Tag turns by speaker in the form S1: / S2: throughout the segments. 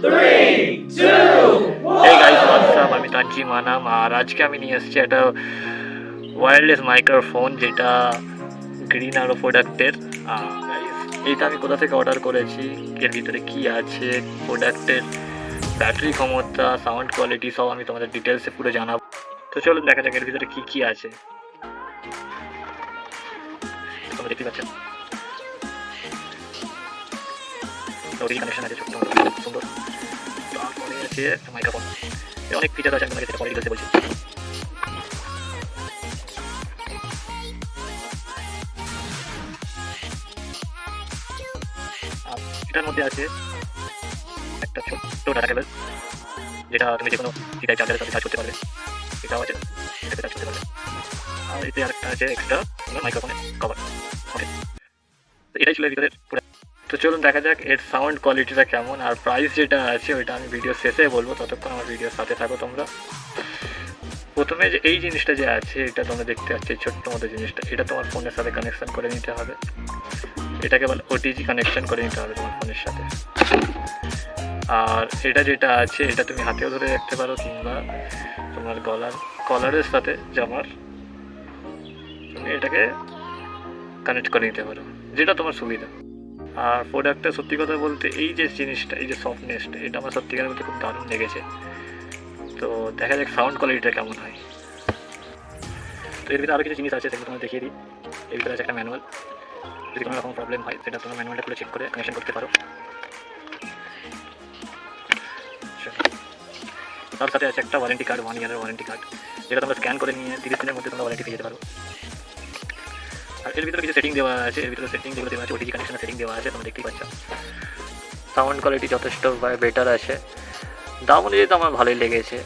S1: 3, 2, 1.
S2: Hey guys, what's up? আমি তানজি মানাম আর আজকে আমি নিয়ে এসেছি একটা ওয়্যারলেস মাইক্রোফোন যেটা গ্রিন আরো প্রোডাক্টের। এইটা আমি কোথা থেকে অর্ডার করেছি, এর ভিতরে কি আছে, প্রোডাক্টের ব্যাটারি ক্ষমতা, সাউন্ড কোয়ালিটি সব আমি তোমাদের ডিটেলসে পুরো জানাবো। তো চলুন দেখা যাক এর ভিতরে কি কি আছে। তোমরা দেখতে পাচ্ছেন ওটি কানেকশন আছে, ছোট্ট সুন্দর। তারপরে আছে মাইক্রোফোন, অনেক ফিচার আছে, আমি তোমাকে সেটা পরে ডিটেলসে বলছি। এটার মধ্যে আছে একটা ছোট্ট ডাটা কেবল, যেটা তুমি যে কোনো ডিভাইস চার্জারের সাথে চার্জ করতে পারবে। এটাও আছে, এটাতে চার্জ করতে পারবে। আর এতে আরেকটা আছে এক্সট্রা মাইক্রোফোনের কভার। ওকে, তো এটাই ছিল এর ভিতরে পুরো। তো চলুন দেখা যাক এর সাউন্ড কোয়ালিটিটা কেমন, আর প্রাইস যেটা আছে ওইটা আমি ভিডিও শেষে বলবো, ততক্ষণ আমার ভিডিওর সাথে থাকো তোমরা। প্রথমে যে এই জিনিসটা যে আছে, এটা তোমরা দেখতে পাচ্ছ ছোট্ট মতো জিনিসটা, এটা তোমার ফোনের সাথে কানেকশন করে নিতে হবে। এটাকে বলে ওটিজি কানেকশন করে নিতে হবে তোমার ফোনের সাথে। আর এটা যেটা আছে এটা তুমি হাতেও ধরে রাখতে পারো, কিংবা তোমার কলারের সাথে জামার তুমি এটাকে কানেক্ট করে নিতে পারো, যেটা তোমার সুবিধা। আর প্রোডাক্টটা সত্যি কথা বলতে এই যে জিনিসটা, এই যে সফটনেসটা, এটা আমার সত্যিকার বলতে খুব দারুণ লেগেছে। তো দেখা যাক সাউন্ড কোয়ালিটিটা কেমন হয়। তো এর ভিতরে আরও কিছু জিনিস আছে, সেগুলো তোমার দেখিয়ে দিই। এর ভিতরে আছে একটা ম্যানুয়াল, যদি কোনো রকম প্রবলেম হয় সেটা তোমরা ম্যানুয়ালটা খুলে চেক করে কানেকশন করতে পারো। তার সাথে আছে একটা ওয়ারেন্টি কার্ড, 1 ইয়ারের ওয়ারেন্টি কার্ড, যেটা তোমরা স্ক্যান করে নিয়ে 30 দিনের মধ্যে তোমরা ওয়ারেন্টি পেয়ে যেতে পারো। আর এর ভিতরে কিছু সেটিং দেওয়া আছে, এর ভিতরে সেটিং যেগুলো দেওয়া আছে ওটিজি কানেকশনের সেটিং দেওয়া আছে, তোমরা দেখতেই পাচ্ছ। সাউন্ড কোয়ালিটি যথেষ্ট বেটার আছে, দাম অনুযায়ী তো আমার ভালোই লেগেছে।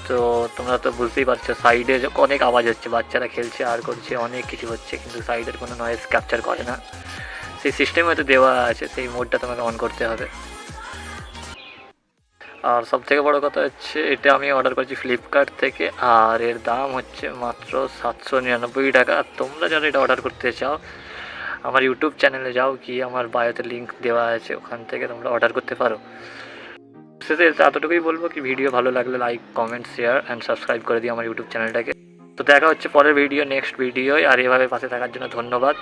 S2: তো তোমরা তো বুঝতেই পারছো সাইডে অনেক আওয়াজ হচ্ছে, বাচ্চারা খেলছে আর করছে, অনেক কিছু হচ্ছে, কিন্তু সাইডের কোনো নয়েজ ক্যাপচার করে না। সেই সিস্টেম হয়তো দেওয়া আছে, সেই মোডটা তোমাকে অন করতে হবে। আর সবথেকে বড় কথা হচ্ছে এটা আমি অর্ডার করেছি ফ্লিপকার্ট থেকে, আর এর দাম হচ্ছে মাত্র 799 টাকা। তোমরা যারা এটা অর্ডার করতে চাও আমার ইউটিউব চ্যানেলে যাও, কি আমার বায়োতে লিঙ্ক দেওয়া আছে, ওখান থেকে তোমরা অর্ডার করতে পারো। শেষে এতটুকুই বলবো কি, ভিডিও ভালো লাগলে like, comment, share and subscribe করে দিই আমার ইউটিউব চ্যানেলটাকে। তো দেখা হচ্ছে পরের ভিডিও, নেক্সট ভিডিও। আর এভাবে পাশে থাকার জন্য ধন্যবাদ।